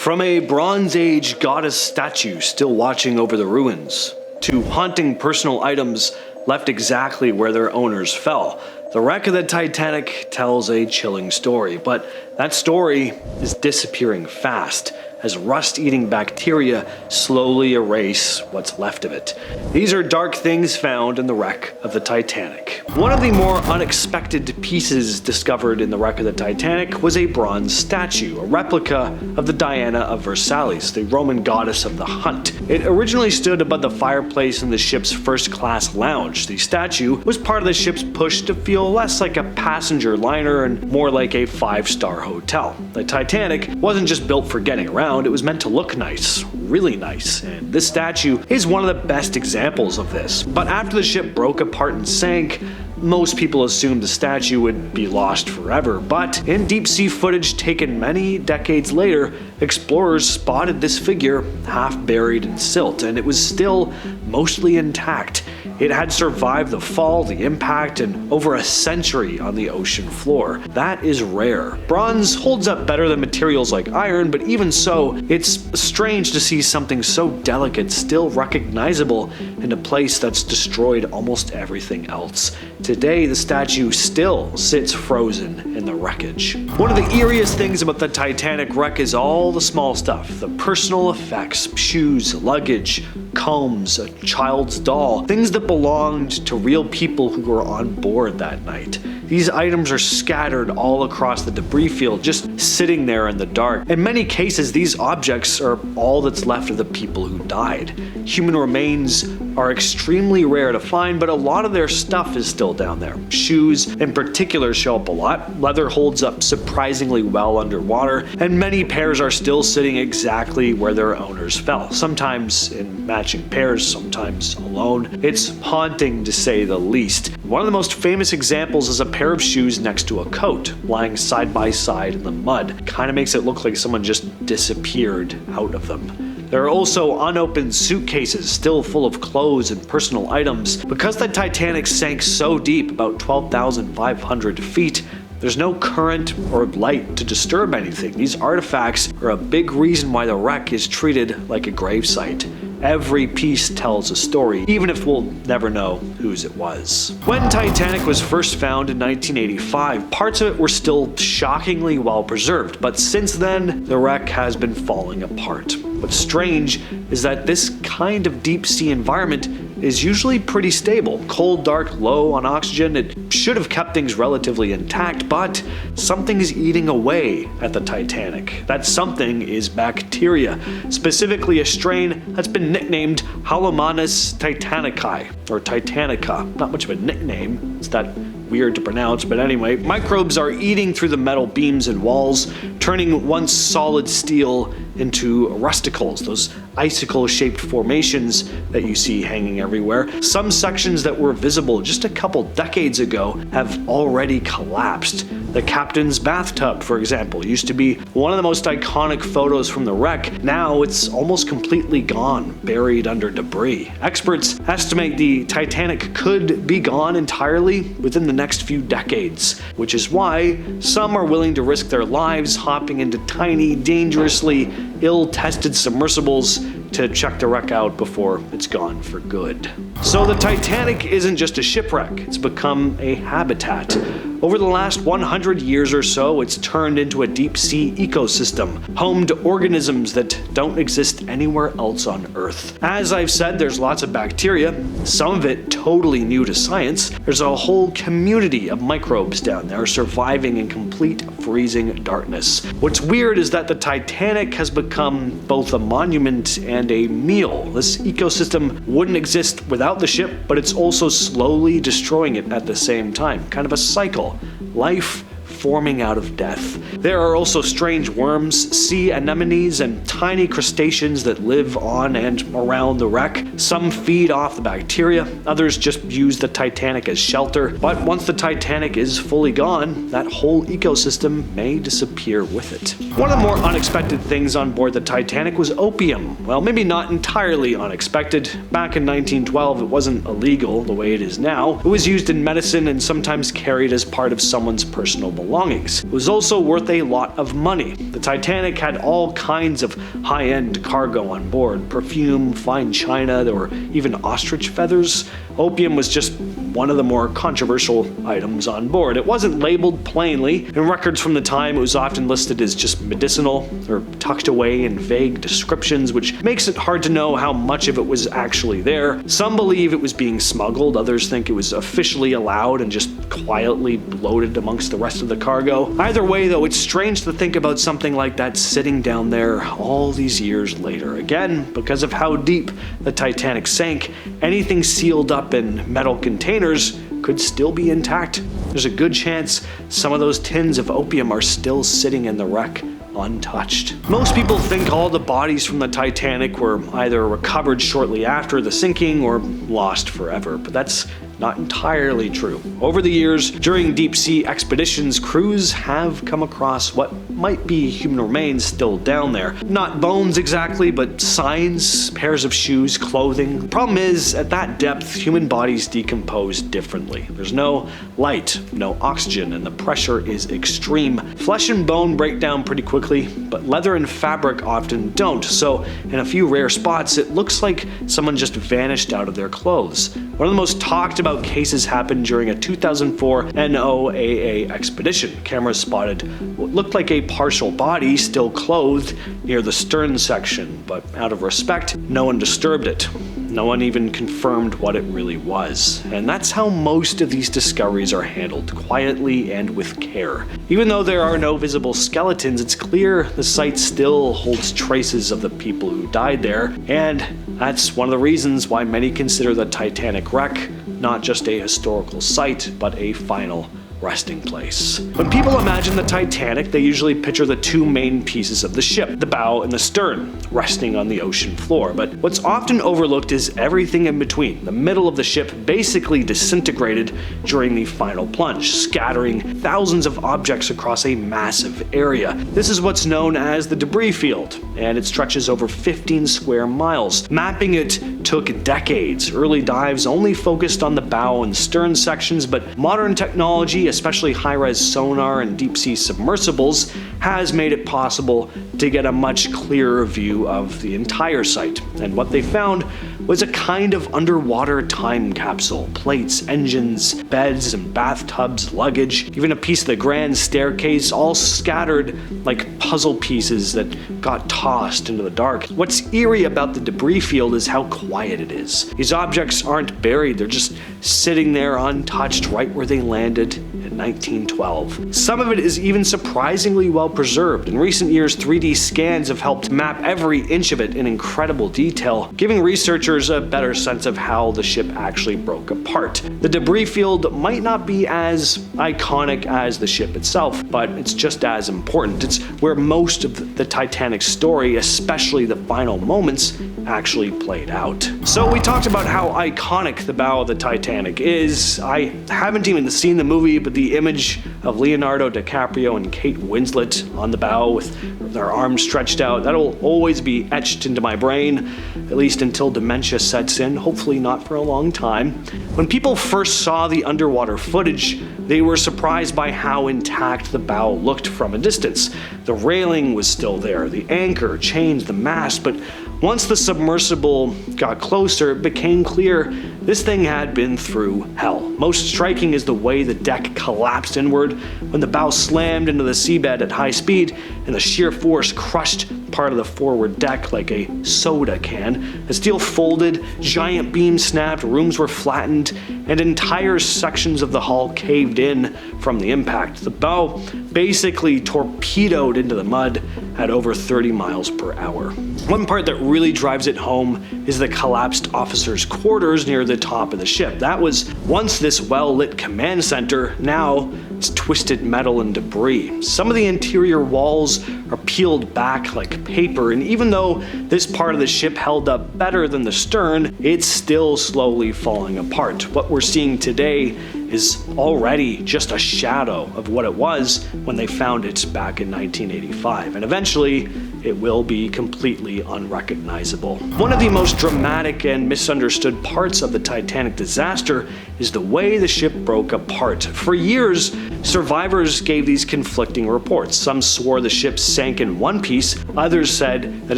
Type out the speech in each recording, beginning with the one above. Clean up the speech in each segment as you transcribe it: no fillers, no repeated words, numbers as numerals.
From a Bronze Age goddess statue still watching over the ruins, to haunting personal items left exactly where their owners fell, the wreck of the Titanic tells a chilling story, but that story is disappearing fast as rust-eating bacteria slowly erase what's left of it. These are dark things found in the wreck of the Titanic. One of the more unexpected pieces discovered in the wreck of the Titanic was a bronze statue, a replica of the Diana of Versailles, the Roman goddess of the hunt. It originally stood above the fireplace in the ship's first-class lounge. The statue was part of the ship's push to feel less like a passenger liner and more like a five-star hotel. The Titanic wasn't just built for getting around, it was meant to look nice, really nice, and this statue is one of the best examples of this. But after the ship broke apart and sank, most people assumed the statue would be lost forever, but in deep-sea footage taken many decades later, explorers spotted this figure half buried in silt, and it was still mostly intact. It had survived the fall, the impact, and over a century on the ocean floor. That is rare. Bronze holds up better than materials like iron, but even so, it's strange to see something so delicate still recognizable in a place that's destroyed almost everything else. Today, the statue still sits frozen in the wreckage. One of the eeriest things about the Titanic wreck is all the small stuff, the personal effects, shoes, luggage, combs, a child's doll, things that belonged to real people who were on board that night. These items are scattered all across the debris field, just sitting there in the dark. In many cases, these objects are all that's left of the people who died. Human remains are extremely rare to find, but a lot of their stuff is still down there. Shoes in particular show up a lot. Leather holds up surprisingly well underwater, and many pairs are still sitting exactly where their owners fell, sometimes in matching pairs, sometimes alone. It's haunting to say the least. One of the most famous examples is a pair of shoes next to a coat, lying side by side in the mud. Kind of makes it look like someone just disappeared out of them. There are also unopened suitcases still full of clothes and personal items. Because the Titanic sank so deep, about 12,500 feet, there's no current or light to disturb anything. These artifacts are a big reason why the wreck is treated like a gravesite. Every piece tells a story, even if we'll never know whose it was. When Titanic was first found in 1985, parts of it were still shockingly well preserved, but since then, the wreck has been falling apart. What's strange is that this kind of deep-sea environment is usually pretty stable. Cold, dark, low on oxygen. It should have kept things relatively intact, but something is eating away at the Titanic. That something is bacteria, specifically a strain that's been nicknamed Halomanus titanicae, or Titanica. Not much of a nickname, it's that weird to pronounce, but anyway. Microbes are eating through the metal beams and walls, turning once solid steel into rusticles, those icicle-shaped formations that you see hanging everywhere. Some sections that were visible just a couple decades ago have already collapsed. The captain's bathtub, for example, used to be one of the most iconic photos from the wreck. Now it's almost completely gone, buried under debris. Experts estimate the Titanic could be gone entirely within the next few decades, which is why some are willing to risk their lives hopping into tiny, dangerously ill-tested submersibles to check the wreck out before it's gone for good. So the Titanic isn't just a shipwreck, it's become a habitat. Over the last 100 years or so, it's turned into a deep-sea ecosystem, home to organisms that don't exist anywhere else on Earth. As I've said, there's lots of bacteria, some of it totally new to science. There's a whole community of microbes down there surviving in complete freezing darkness. What's weird is that the Titanic has become both a monument and a meal. This ecosystem wouldn't exist without the ship, but it's also slowly destroying it at the same time. Kind of a cycle. Life forming out of death. There are also strange worms, sea anemones, and tiny crustaceans that live on and around the wreck. Some feed off the bacteria, others just use the Titanic as shelter. But once the Titanic is fully gone, that whole ecosystem may disappear with it. One of the more unexpected things on board the Titanic was opium. Well, maybe not entirely unexpected. Back in 1912, it wasn't illegal the way it is now. It was used in medicine and sometimes carried as part of someone's personal belongings. belongings. It was also worth a lot of money. The Titanic had all kinds of high-end cargo on board: perfume, fine china, there were even ostrich feathers. Opium was just one of the more controversial items on board. It wasn't labeled plainly. In records from the time, it was often listed as just medicinal or tucked away in vague descriptions, which makes it hard to know how much of it was actually there. Some believe it was being smuggled, others think it was officially allowed and just quietly bloated amongst the rest of the cargo. Either way though, it's strange to think about something like that sitting down there all these years later. Again, because of how deep the Titanic sank, anything sealed up in metal containers could still be intact. There's a good chance some of those tins of opium are still sitting in the wreck untouched. Most people think all the bodies from the Titanic were either recovered shortly after the sinking or lost forever, but that's not entirely true. Over the years, during deep sea expeditions, crews have come across what might be human remains still down there. Not bones exactly, but signs, pairs of shoes, clothing. The problem is, at that depth, human bodies decompose differently. There's no light, no oxygen, and the pressure is extreme. Flesh and bone break down pretty quickly, but leather and fabric often don't, so in a few rare spots, it looks like someone just vanished out of their clothes. One of the most talked about cases happened during a 2004 NOAA expedition. Cameras spotted what looked like a partial body still clothed near the stern section, but out of respect, no one disturbed it. No one even confirmed what it really was. And that's how most of these discoveries are handled, quietly and with care. Even though there are no visible skeletons, it's clear the site still holds traces of the people who died there, and that's one of the reasons why many consider the Titanic wreck not just a historical site, but a final resting place. When people imagine the Titanic, they usually picture the two main pieces of the ship, the bow and the stern, resting on the ocean floor. But what's often overlooked is everything in between. The middle of the ship basically disintegrated during the final plunge, scattering thousands of objects across a massive area. This is what's known as the debris field, and it stretches over 15 square miles. Mapping it took decades. Early dives only focused on the bow and stern sections, but modern technology, especially high-res sonar and deep-sea submersibles, has made it possible to get a much clearer view of the entire site. And what they found was a kind of underwater time capsule. Plates, engines, beds and bathtubs, luggage, even a piece of the grand staircase, all scattered like puzzle pieces that got tossed into the dark. What's eerie about the debris field is how quiet it is. These objects aren't buried, they're just sitting there untouched right where they landed in 1912. Some of it is even surprisingly well preserved. In recent years, 3D scans have helped map every inch of it in incredible detail, giving researchers a better sense of how the ship actually broke apart. The debris field might not be as iconic as the ship itself, but it's just as important. It's where most of the Titanic's story, especially the final moments, actually played out. So we talked about how iconic the bow of the Titanic is. I haven't even seen the movie, but the image of Leonardo DiCaprio and Kate Winslet on the bow with their arms stretched out, that'll always be etched into my brain, at least until dementia sets in, hopefully not for a long time. When people first saw the underwater footage, they were surprised by how intact the bow looked from a distance. The railing was still there, the anchor, chains, the mast, but once the submersible got closer, it became clear this thing had been through hell. Most striking is the way the deck collapsed inward when the bow slammed into the seabed at high speed and the sheer force crushed part of the forward deck like a soda can. The steel folded, giant beams snapped, rooms were flattened, and entire sections of the hull caved in from the impact. The bow basically torpedoed into the mud at over 30 miles per hour. One part that really drives it home is the collapsed officers' quarters near the top of the ship. That was once this well-lit command center, now it's twisted metal and debris. Some of the interior walls are peeled back like paper, and even though this part of the ship held up better than the stern, it's still slowly falling apart. What we're seeing today is already just a shadow of what it was when they found it back in 1985, and eventually it will be completely unrecognizable. One of the most dramatic and misunderstood parts of the Titanic disaster is the way the ship broke apart. For years, survivors gave these conflicting reports. Some swore the ship sank in one piece, others said that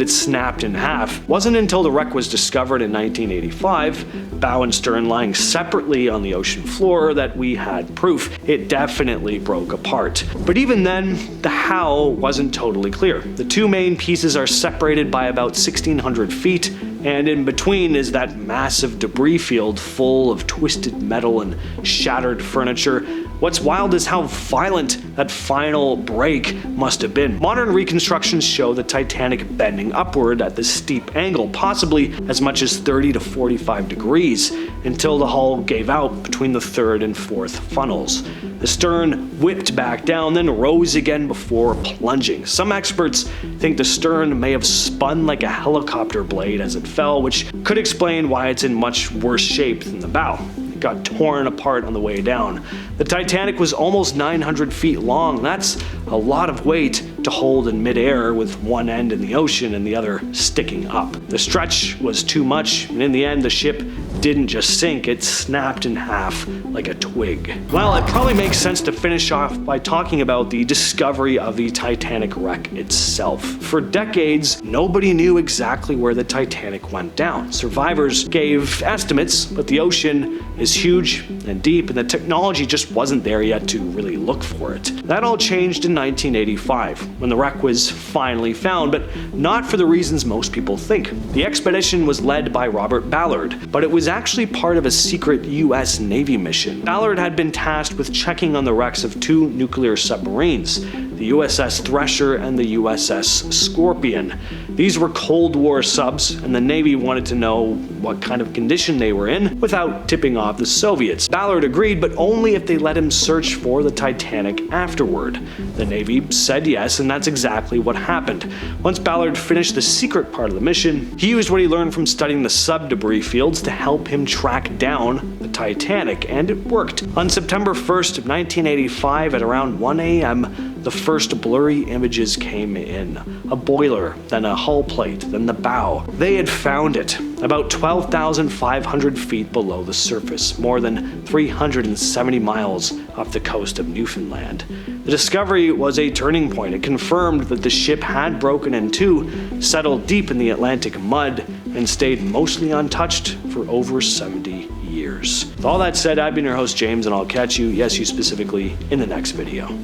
it snapped in half. It wasn't until the wreck was discovered in 1985, bow and stern lying separately on the ocean floor, that we had proof it definitely broke apart. But even then, the how wasn't totally clear. The two main pieces are separated by about 1,600 feet, and in between is that massive debris field full of twisted metal and shattered furniture. What's wild is how violent that final break must have been. Modern reconstructions show the Titanic bending upward at this steep angle, possibly as much as 30 to 45 degrees, until the hull gave out between the third and fourth funnels. The stern whipped back down, then rose again before plunging. Some experts think the stern may have spun like a helicopter blade as it fell, which could explain why it's in much worse shape than the bow. It got torn apart on the way down. The Titanic was almost 900 feet long. That's a lot of weight to hold in midair, with one end in the ocean and the other sticking up. The stretch was too much, and in the end the ship didn't just sink, it snapped in half like a twig. Well, it probably makes sense to finish off by talking about the discovery of the Titanic wreck itself. For decades, nobody knew exactly where the Titanic went down. Survivors gave estimates, but the ocean is huge and deep, and the technology just wasn't there yet to really look for it. That all changed in 1985, when the wreck was finally found, but not for the reasons most people think. The expedition was led by Robert Ballard, but it was actually part of a secret US Navy mission. Ballard had been tasked with checking on the wrecks of two nuclear submarines, the USS Thresher and the USS Scorpion. These were Cold War subs, and the Navy wanted to know what kind of condition they were in without tipping off the Soviets. Ballard agreed, but only if they let him search for the Titanic afterward. The Navy said yes, and that's exactly what happened. Once Ballard finished the secret part of the mission, he used what he learned from studying the sub-debris fields to help him track down the Titanic, and it worked. On September 1st of 1985 at around 1 a.m., the first blurry images came in. A boiler, then a hull plate, then the bow. They had found it, about 12,500 feet below the surface, more than 370 miles off the coast of Newfoundland. The discovery was a turning point. It confirmed that the ship had broken in two, settled deep in the Atlantic mud, and stayed mostly untouched for over 70 years. With all that said, I've been your host, James, and I'll catch you, yes, you specifically, in the next video.